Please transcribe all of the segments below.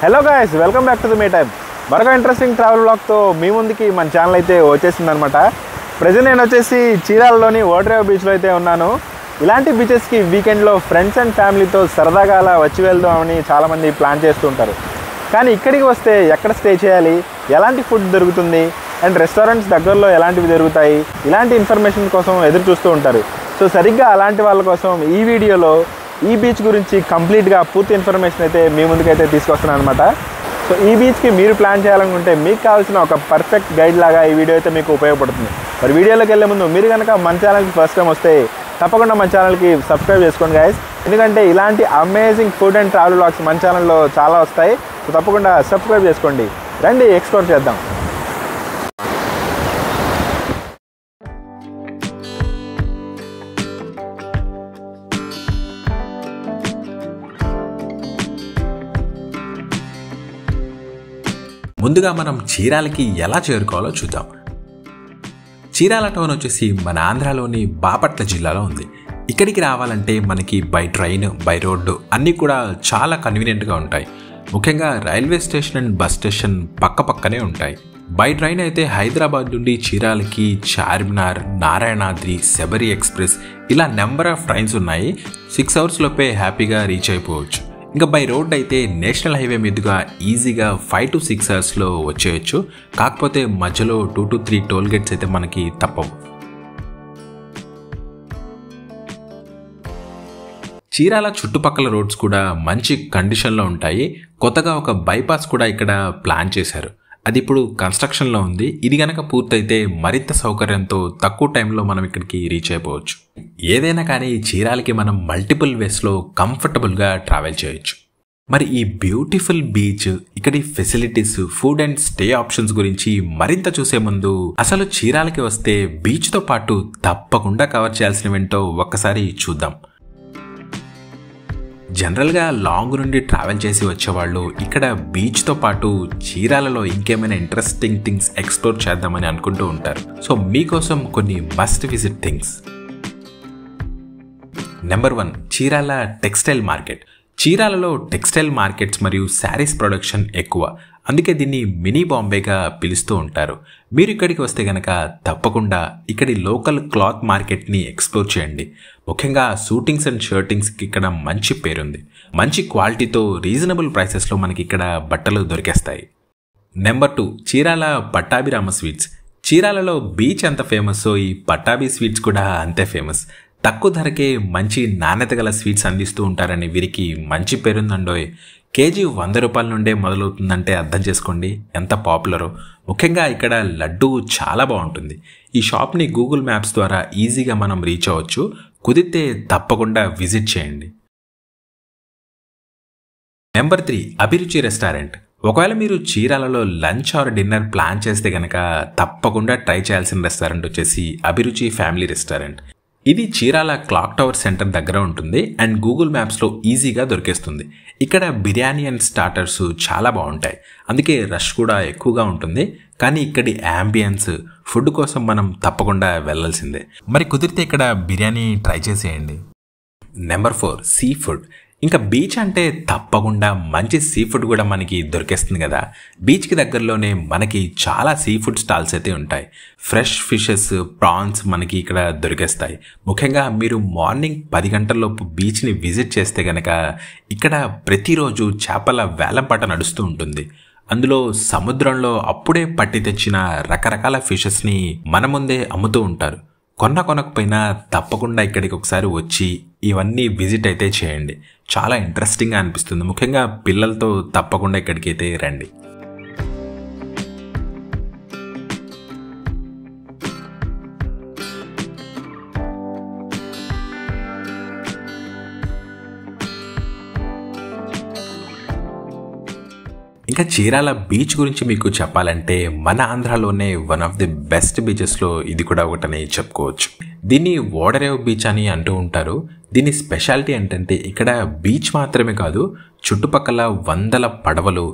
Hello guys, welcome back to the May time. మరొక interesting travel బ్లాగ్తో మీ ముందుకి మన channel అయితే వచ్చేసిందనమాట. ప్రజెంట్ నేను వచ్చేసి చీరాలలోని ఓడరేవు బీచ్లో అయితే ఉన్నాను. ఇలాంటి బీచెస్కి వీకెండ్లో ఫ్రెండ్స్ అండ్ ఫ్యామిలీతో సరదాగా అలా వచ్చి వెళ్దామని చాలామంది ప్లాన్ చేస్తూ ఉంటారు. కానీ ఇక్కడికి వస్తే ఎక్కడ స్టే చేయాలి, ఎలాంటి ఫుడ్ దొరుకుతుంది అండ్ రెస్టారెంట్స్ దగ్గరలో ఎలాంటివి దొరుకుతాయి, ఇలాంటి ఇన్ఫర్మేషన్ కోసం ఎదురు చూస్తూ ఉంటారు. సో సరిగ్గా అలాంటి వాళ్ళ కోసం ఈ వీడియోలో ఈ బీచ్ గురించి కంప్లీట్గా పూర్తి ఇన్ఫర్మేషన్ అయితే మీ ముందుకైతే తీసుకొస్తున్నాను అనమాట. సో ఈ బీచ్కి మీరు ప్లాన్ చేయాలనుకుంటే మీకు కావాల్సిన ఒక పర్ఫెక్ట్ గైడ్ లాగా ఈ వీడియో అయితే మీకు ఉపయోగపడుతుంది. మరి వీడియోలోకి వెళ్ళే ముందు మీరు కనుక మన ఛానల్కి ఫస్ట్ టైం వస్తే తప్పకుండా మన ఛానల్కి సబ్స్క్రైబ్ చేసుకోండి గైస్. ఎందుకంటే ఇలాంటి amazing food and travel vlogs మన ఛానల్లో చాలా వస్తాయి. సో తప్పకుండా సబ్స్క్రైబ్ చేసుకోండి. రండి ఎక్స్ప్లోర్ చేద్దాం. ముందుగా మనం చీరాలకి ఎలా చేరుకోవాలో చూద్దాం. చీరాల టౌన్ వచ్చేసి మన ఆంధ్రాలోని బాపట్ల జిల్లాలో ఉంది. ఇక్కడికి రావాలంటే మనకి బై ట్రైన్, బై రోడ్డు అన్నీ కూడా చాలా కన్వీనియంట్గా ఉంటాయి. ముఖ్యంగా railway station and bus station పక్కనే ఉంటాయి. బై ట్రైన్ అయితే హైదరాబాద్ నుండి చీరాలకి చార్మినార్, నారాయణాద్రి, శబరి ఎక్స్ప్రెస్ ఇలా నెంబర్ ఆఫ్ ట్రైన్స్ ఉన్నాయి. 6 hours లోపే హ్యాపీగా రీచ్ అయిపోవచ్చు. ఇంకా బై రోడ్ అయితే నేషనల్ హైవే మీదుగా ఈజీగా 5 to 6 hours వచ్చేయచ్చు. కాకపోతే మధ్యలో 2 to 3 టోల్ గేట్స్ అయితే మనకి తప్పవు. చీరాల చుట్టుపక్కల రోడ్స్ కూడా మంచి కండిషన్లో ఉంటాయి. కొత్తగా ఒక బైపాస్ కూడా ఇక్కడ ప్లాన్ చేశారు. అది ఇప్పుడు కన్స్ట్రక్షన్లో ఉంది. ఇది గనక పూర్తయితే మరింత సౌకర్యంతో తక్కువ టైంలో మనం ఇక్కడికి రీచ్ అయిపోవచ్చు. ఏదైనా కానీ చీరాలకి మనం మల్టిపుల్ వేస్లో కంఫర్టబుల్గా ట్రావెల్ చేయొచ్చు. మరి ఈ బ్యూటిఫుల్ బీచ్, ఇక్కడి facilities, food and stay options గురించి మరింత చూసే ముందు అసలు చీరాలకి వస్తే బీచ్తో పాటు తప్పకుండా కవర్ చేయాల్సినవేంటో ఒక్కసారి చూద్దాం. జనరల్గా లాంగ్ నుండి ట్రావెల్ చేసి వచ్చేవాళ్ళు ఇక్కడ బీచ్తో పాటు చీరాలలో ఇంకేమైనా ఇంట్రెస్టింగ్ థింగ్స్ ఎక్స్ప్లోర్ చేద్దామని అనుకుంటూ ఉంటారు. సో మీకోసం కొన్ని must visit things. Number 1, Chirala textile market. చీరాలలో టెక్స్టైల్ మార్కెట్స్ మరియు శారీస్ ప్రొడక్షన్ ఎక్కువ. అందుకే దీన్ని మినీ బాంబేగా పిలుస్తూ ఉంటారు. మీరు ఇక్కడికి వస్తే గనక తప్పకుండా ఇక్కడి లోకల్ క్లాత్ మార్కెట్ని ఎక్స్ప్లోర్ చేయండి. ముఖ్యంగా సూటింగ్స్ అండ్ షర్టింగ్స్కి ఇక్కడ మంచి పేరుంది. మంచి క్వాలిటీతో రీజనబుల్ ప్రైసెస్లో మనకి ఇక్కడ బట్టలు దొరికేస్తాయి. Number 2, Chirala Pattabhirama sweets. చీరాలలో బీచ్ ఎంత ఫేమస్సో ఈ పట్టాభి స్వీట్స్ కూడా అంతే ఫేమస్. తక్కువ ధరకే మంచి నాణ్యత గల స్వీట్స్ అందిస్తూ ఉంటారని వీరికి మంచి పేరుందండోయ్. కేజీ 100 రూపాయల నుండే మొదలవుతుందంటే అర్థం చేసుకోండి ఎంత పాపులరో. ముఖ్యంగా ఇక్కడ లడ్డు చాలా బాగుంటుంది. ఈ షాప్ని గూగుల్ మ్యాప్స్ ద్వారా ఈజీగా మనం రీచ్ అవ్వచ్చు. కుదిరితే తప్పకుండా విజిట్ చేయండి. నెంబర్ 3, అభిరుచి రెస్టారెంట్. ఒకవేళ మీరు చీరాలలో లంచ్ ఆర్ డిన్నర్ ప్లాన్ చేస్తే కనుక తప్పకుండా ట్రై చేయాల్సిన రెస్టారెంట్ వచ్చేసి అభిరుచి ఫ్యామిలీ రెస్టారెంట్. ఇది చీరాల క్లాక్ టవర్ సెంటర్ దగ్గర ఉంటుంది అండ్ గూగుల్ మ్యాప్స్లో ఈజీగా దొరికేస్తుంది. ఇక్కడ బిర్యానీ అండ్ స్టార్టర్స్ చాలా బాగుంటాయి. అందుకే రష్ కూడా ఎక్కువగా ఉంటుంది. కానీ ఇక్కడి యాంబియన్స్, ఫుడ్ కోసం మనం తప్పకుండా వెళ్ళాల్సిందే. మరి కుదిరితే ఇక్కడ బిర్యానీ ట్రై చేసేయండి. Number 4, sea food. ఇంకా బీచ్ అంటే తప్పకుండా మంచి సీ ఫుడ్ కూడా మనకి దొరికేస్తుంది కదా. బీచ్కి దగ్గరలోనే మనకి చాలా సీ ఫుడ్ స్టాల్స్ అయితే ఉంటాయి. ఫ్రెష్ ఫిషెస్, ప్రాన్స్ మనకి ఇక్కడ దొరికేస్తాయి. ముఖ్యంగా మీరు మార్నింగ్ 10 గంటలలోపు బీచ్ని విజిట్ చేస్తే కనుక ఇక్కడ ప్రతిరోజు చేపల వేలంపాట నడుస్తూ ఉంటుంది. అందులో సముద్రంలో అప్పుడే పట్టి తెచ్చిన రకరకాల ఫిషెస్ని మన ముందే అమ్ముతూ ఉంటారు. కొనకపోయినా తప్పకుండా ఇక్కడికి ఒకసారి వచ్చి ఇవన్నీ విజిట్ అయితే చేయండి. చాలా ఇంట్రెస్టింగ్గా అనిపిస్తుంది. ముఖ్యంగా పిల్లలతో తప్పకుండా ఇక్కడికి అయితే రండి. ఇంకా చీరాల బీచ్ గురించి మీకు చెప్పాలంటే మన ఆంధ్రాలోనే వన్ ఆఫ్ ది బెస్ట్ బీచెస్లో ఇది కూడా ఒకటని చెప్పుకోవచ్చు. దీన్ని ఓడరేవు బీచ్ అని అంటూ ఉంటారు. దీని స్పెషాలిటీ ఏంటంటే ఇక్కడ బీచ్ మాత్రమే కాదు, చుట్టుపక్కల వందల పడవలు,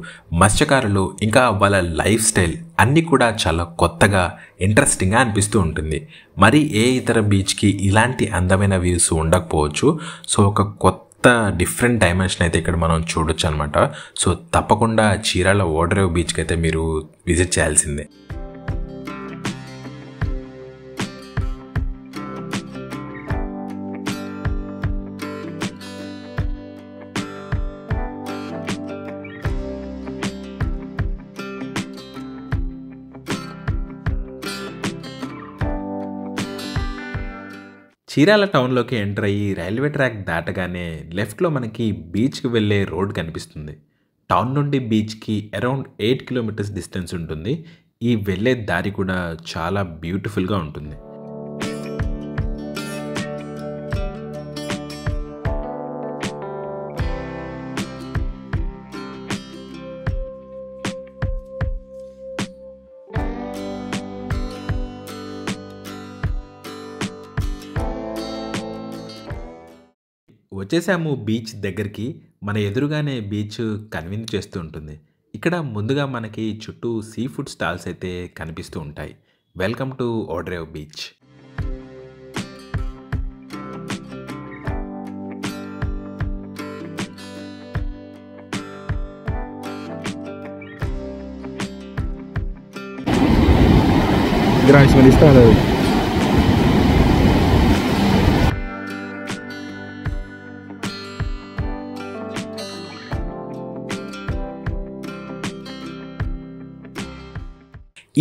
మత్స్యకారులు, ఇంకా వాళ్ళ లైఫ్ స్టైల్ అన్నీ కూడా చాలా కొత్తగా ఇంట్రెస్టింగ్గా అనిపిస్తూ ఉంటుంది. మరి ఏ ఇతర బీచ్కి ఇలాంటి అందమైన వ్యూస్ ఉండకపోవచ్చు. సో ఒక కొత్త కొత్త డిఫరెంట్ డైమెన్షన్ అయితే ఇక్కడ మనం చూడొచ్చు అనమాట. సో తప్పకుండా చీరాల ఓడరేవు బీచ్కి అయితే మీరు విజిట్ చేయాల్సిందే. చీరాల టౌన్లోకి ఎంటర్ అయ్యి రైల్వే ట్రాక్ దాటగానే లెఫ్ట్లో మనకి బీచ్కి వెళ్ళే రోడ్ కనిపిస్తుంది. టౌన్ నుండి బీచ్కి అరౌండ్ 8 కిలోమీటర్స్ డిస్టెన్స్ ఉంటుంది. ఈ వెళ్ళే దారి కూడా చాలా బ్యూటిఫుల్గా ఉంటుంది. వచ్చేసాము బీచ్ దగ్గరికి. మన ఎదురుగానే బీచ్ కన్విన్స్ చేస్తూ ఉంటుంది. ఇక్కడ ముందుగా మనకి చుట్టూ సీ ఫుడ్ స్టాల్స్ అయితే కనిపిస్తూ ఉంటాయి. వెల్కమ్ టు ఓడరేవు బీచ్.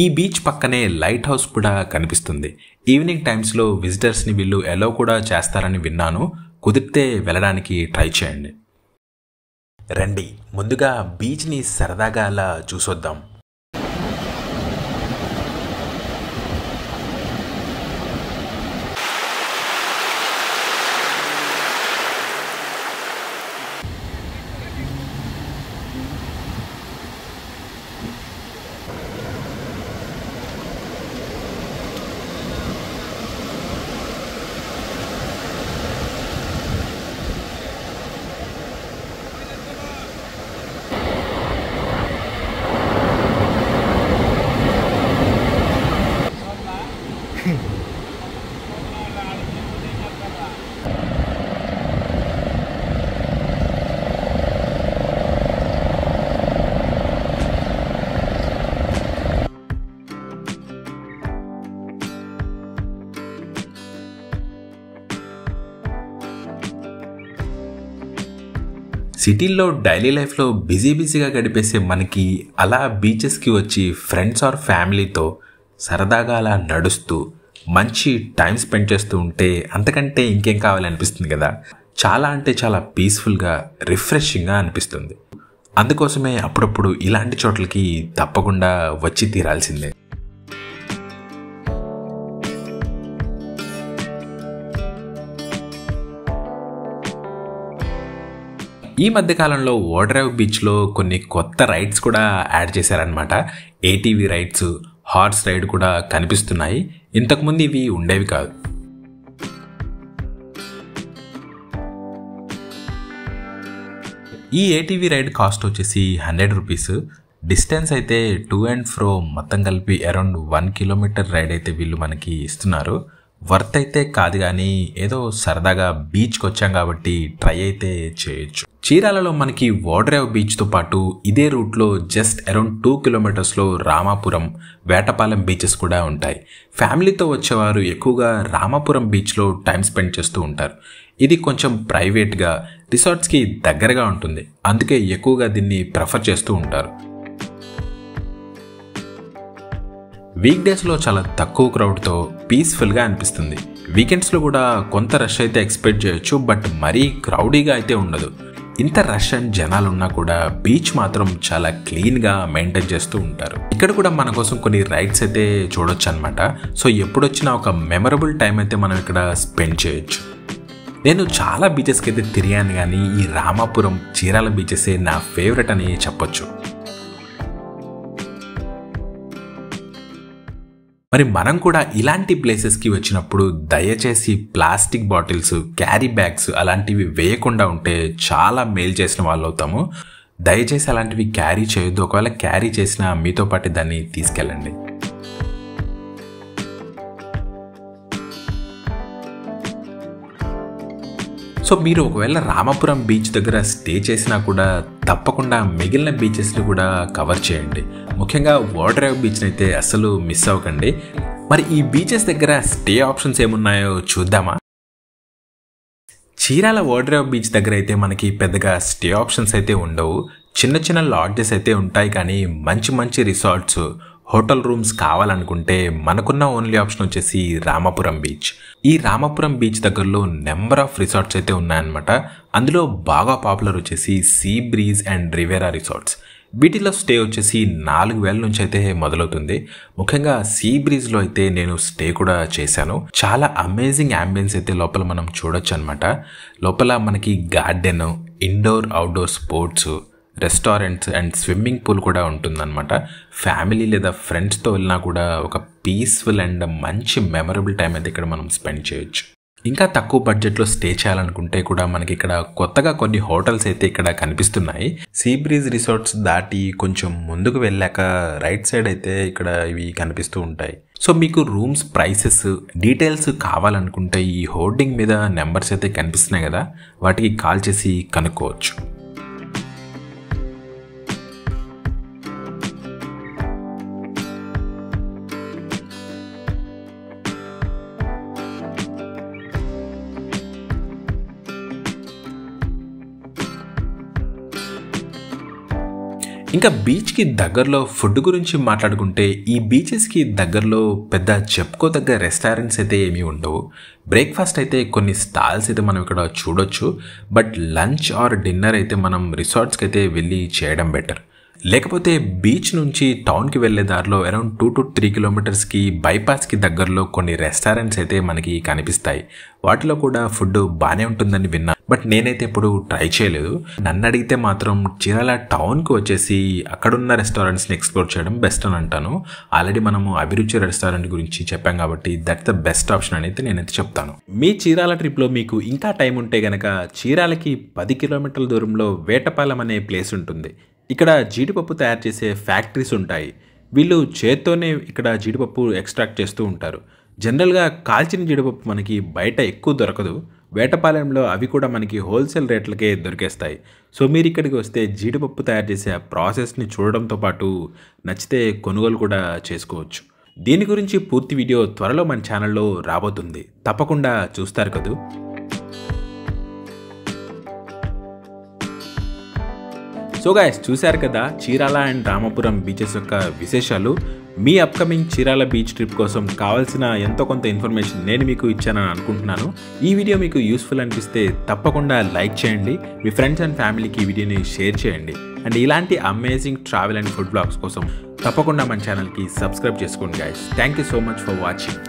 ఈ బీచ్ పక్కనే లైట్ హౌస్ కూడా కనిపిస్తుంది. ఈవినింగ్ టైమ్స్లో విజిటర్స్ని వీళ్ళు అలౌ కూడా చేస్తారని విన్నాను. కుదిరితే వెళ్ళడానికి ట్రై చేయండి. రండి, ముందుగా బీచ్ని సరదాగా అలా చూసొద్దాం. సిటీల్లో డైలీ లైఫ్లో బిజీగా గడిపేసే మనకి అలా బీచెస్కి వచ్చి ఫ్రెండ్స్ ఆర్ ఫ్యామిలీతో సరదాగా అలా నడుస్తూ మంచి టైం స్పెండ్ చేస్తూ ఉంటే అంతకంటే ఇంకేం కావాలనిపిస్తుంది కదా. చాలా అంటే చాలా పీస్ఫుల్గా రిఫ్రెషింగ్గా అనిపిస్తుంది. అందుకోసమే అప్పుడప్పుడు ఇలాంటి చోట్లకి తప్పకుండా వచ్చి తీరాల్సిందే. ఈ మధ్యకాలంలో ఓడరేవు బీచ్లో కొన్ని కొత్త రైడ్స్ కూడా యాడ్ చేశారనమాట. ఏటీవీ రైడ్స్, హార్స్ రైడ్ కూడా కనిపిస్తున్నాయి. ఇంతకుముందు ఇవి ఉండేవి కాదు. ఈ ఏటీవీ రైడ్ కాస్ట్ వచ్చేసి 100 రూపీస్. డిస్టెన్స్ అయితే టు అండ్ ఫ్రో మొత్తం కలిపి అరౌండ్ 1 కిలోమీటర్ రైడ్ అయితే వీళ్ళు మనకి ఇస్తున్నారు. వర్త్ అయితే కాదు, కానీ ఏదో సరదాగా బీచ్కి వచ్చాం కాబట్టి ట్రై అయితే చేయొచ్చు. చీరాలలో మనకి ఓడరేవు బీచ్తో పాటు ఇదే రూట్లో జస్ట్ అరౌండ్ 2 కిలోమీటర్స్లో రామాపురం, వేటపాలెం బీచెస్ కూడా ఉంటాయి. ఫ్యామిలీతో వచ్చేవారు ఎక్కువగా రామాపురం బీచ్లో టైం స్పెండ్ చేస్తూ ఉంటారు. ఇది కొంచెం ప్రైవేట్గా, రిసార్ట్స్కి దగ్గరగా ఉంటుంది. అందుకే ఎక్కువగా దీన్ని ప్రిఫర్ చేస్తూ ఉంటారు. వీక్ డేస్లో చాలా తక్కువ క్రౌడ్తో పీస్ఫుల్గా అనిపిస్తుంది. వీకెండ్స్లో కూడా కొంత రష్ అయితే ఎక్స్పెక్ట్ చేయొచ్చు, బట్ మరీ క్రౌడీగా అయితే ఉండదు. ఇంత రష్ అండ్ జనాలు ఉన్నా కూడా బీచ్ మాత్రం చాలా క్లీన్గా మెయింటైన్ చేస్తూ ఉంటారు. ఇక్కడ కూడా మన కోసం కొన్ని రైడ్స్ అయితే చూడొచ్చు అనమాట. సో ఎప్పుడొచ్చినా ఒక మెమరబుల్ టైం అయితే మనం ఇక్కడ స్పెండ్ చేయొచ్చు. నేను చాలా బీచెస్కి అయితే తిరిగాను, కానీ ఈ రామాపురం, చీరాల బీచెసే నా ఫేవరెట్ అని చెప్పొచ్చు. మరి మనం కూడా ఇలాంటి ప్లేసెస్కి వచ్చినప్పుడు దయచేసి ప్లాస్టిక్ బాటిల్స్, క్యారీ బ్యాగ్స్ అలాంటివి వేయకుండా ఉంటే చాలా మేలు చేసిన వాళ్ళు అవుతాము. దయచేసి అలాంటివి క్యారీ చేయొద్దు. ఒకవేళ క్యారీ చేసినా మీతో పాటు దాన్ని తీసుకెళ్ళండి. సో మీరు ఒకవేళ రామాపురం బీచ్ దగ్గర స్టే చేసినా కూడా తప్పకుండా మిగిలిన బీచెస్ని కూడా కవర్ చేయండి. ముఖ్యంగా ఓడరేవు బీచ్ని అయితే అసలు మిస్ అవ్వకండి. మరి ఈ బీచెస్ దగ్గర స్టే ఆప్షన్స్ ఏమున్నాయో చూద్దామా? చీరాల ఓడరేవు బీచ్ దగ్గర అయితే మనకి పెద్దగా స్టే ఆప్షన్స్ అయితే ఉండవు. చిన్న చిన్న లాడ్జెస్ అయితే ఉంటాయి, కానీ మంచి మంచి రిసార్ట్స్, హోటల్ రూమ్స్ కావాలనుకుంటే మనకున్న ఓన్లీ ఆప్షన్ వచ్చేసి రామాపురం బీచ్. ఈ రామాపురం బీచ్ దగ్గరలో నెంబర్ ఆఫ్ రిసార్ట్స్ అయితే ఉన్నాయన్నమాట. అందులో బాగా పాపులర్ వచ్చేసి sea breeze and Riviera resorts. వీటిలో స్టే వచ్చేసి 4,000 నుంచి అయితే మొదలవుతుంది. ముఖ్యంగా సీ బ్రీజ్లో అయితే నేను స్టే కూడా చేశాను. చాలా అమేజింగ్ అంబియన్స్ అయితే లోపల మనం చూడొచ్చు అనమాట. లోపల మనకి garden, indoor outdoor sports, restaurants and swimming pool కూడా ఉంటుందన్నమాట. ఫ్యామిలీ లేదా ఫ్రెండ్స్తో వెళ్ళినా కూడా ఒక పీస్ఫుల్ అండ్ మంచి మెమరబుల్ టైం అయితే ఇక్కడ మనం స్పెండ్ చేయొచ్చు. ఇంకా తక్కువ బడ్జెట్లో స్టే చేయాలనుకుంటే కూడా మనకి ఇక్కడ కొత్తగా కొన్ని హోటల్స్ అయితే ఇక్కడ కనిపిస్తున్నాయి. సీ బ్రీజ్ రిసార్ట్స్ దాటి కొంచెం ముందుకు వెళ్ళాక రైట్ సైడ్ అయితే ఇక్కడ ఇవి కనిపిస్తూ ఉంటాయి. సో మీకు రూమ్స్ ప్రైసెస్ డీటెయిల్స్ కావాలనుకుంటే ఈ హోర్డింగ్ మీద నెంబర్స్ అయితే కనిపిస్తున్నాయి కదా, వాటికి కాల్ చేసి కనుక్కోవచ్చు. ఇంకా బీచ్కి దగ్గరలో ఫుడ్ గురించి మాట్లాడుకుంటే ఈ బీచెస్కి దగ్గరలో పెద్ద చెప్పుకోదగ్గ రెస్టారెంట్స్ అయితే ఏమీ ఉండవు. బ్రేక్ఫాస్ట్ అయితే కొన్ని స్టాల్స్ అయితే మనం ఇక్కడ చూడొచ్చు. బట్ లంచ్ ఆర్ డిన్నర్ అయితే మనం రిసార్ట్స్కి అయితే వెళ్ళి చేయడం బెటర్. లేకపోతే బీచ్ నుంచి టౌన్కి వెళ్ళే దారిలో అరౌండ్ 2 to 3 కిలోమీటర్స్కి బైపాస్కి దగ్గరలో కొన్ని రెస్టారెంట్స్ అయితే మనకి కనిపిస్తాయి. వాటిలో కూడా ఫుడ్ బాగానే ఉంటుందని విన్నా, బట్ నేనైతే ఎప్పుడు ట్రై చేయలేదు. నన్ను అడిగితే మాత్రం చీరాల టౌన్కి వచ్చేసి అక్కడున్న రెస్టారెంట్స్ని ఎక్స్ప్లోర్ చేయడం బెస్ట్ అని అంటాను. ఆల్రెడీ మనము అభిరుచి రెస్టారెంట్ గురించి చెప్పాం కాబట్టి దట్స్ ద బెస్ట్ ఆప్షన్ అని అయితే నేనైతే చెప్తాను. మీ చీరాల ట్రిప్లో మీకు ఇంకా టైం ఉంటే గనక చీరాలకి 10 కిలోమీటర్ల దూరంలో వేటపాలెం అనే ప్లేస్ ఉంటుంది. ఇక్కడ జీడిపప్పు తయారు చేసే ఫ్యాక్టరీస్ ఉంటాయి. వీళ్ళు చేత్తోనే ఇక్కడ జీడిపప్పు ఎక్స్ట్రాక్ట్ చేస్తూ ఉంటారు. జనరల్గా కాల్చిన జీడిపప్పు మనకి బయట ఎక్కువ దొరకదు. వేటపాలెంలో అవి కూడా మనకి హోల్సేల్ రేట్లకే దొరికేస్తాయి. సో మీరు ఇక్కడికి వస్తే జీడిపప్పు తయారు చేసే ఆ ప్రాసెస్ని చూడడంతో పాటు నచ్చితే కొనుగోలు కూడా చేసుకోవచ్చు. దీని గురించి పూర్తి వీడియో త్వరలో మన ఛానల్లో రాబోతుంది, తప్పకుండా చూస్తారు కదూ. సో గైస్, చూశారు కదా చీరాల అండ్ రామాపురం బీచెస్ యొక్క విశేషాలు. మీ అప్కమింగ్ చీరాల బీచ్ ట్రిప్ కోసం కావాల్సిన ఎంతో కొంత ఇన్ఫర్మేషన్ నేను మీకు ఇచ్చానని అనుకుంటున్నాను. ఈ వీడియో మీకు యూస్ఫుల్ అనిపిస్తే తప్పకుండా లైక్ చేయండి. మీ ఫ్రెండ్స్ అండ్ ఫ్యామిలీకి ఈ వీడియోని షేర్ చేయండి. అండ్ ఇలాంటి amazing travel and food blogs కోసం తప్పకుండా మన ఛానల్కి సబ్స్క్రైబ్ చేసుకోండి guys. Thank you so much for watching.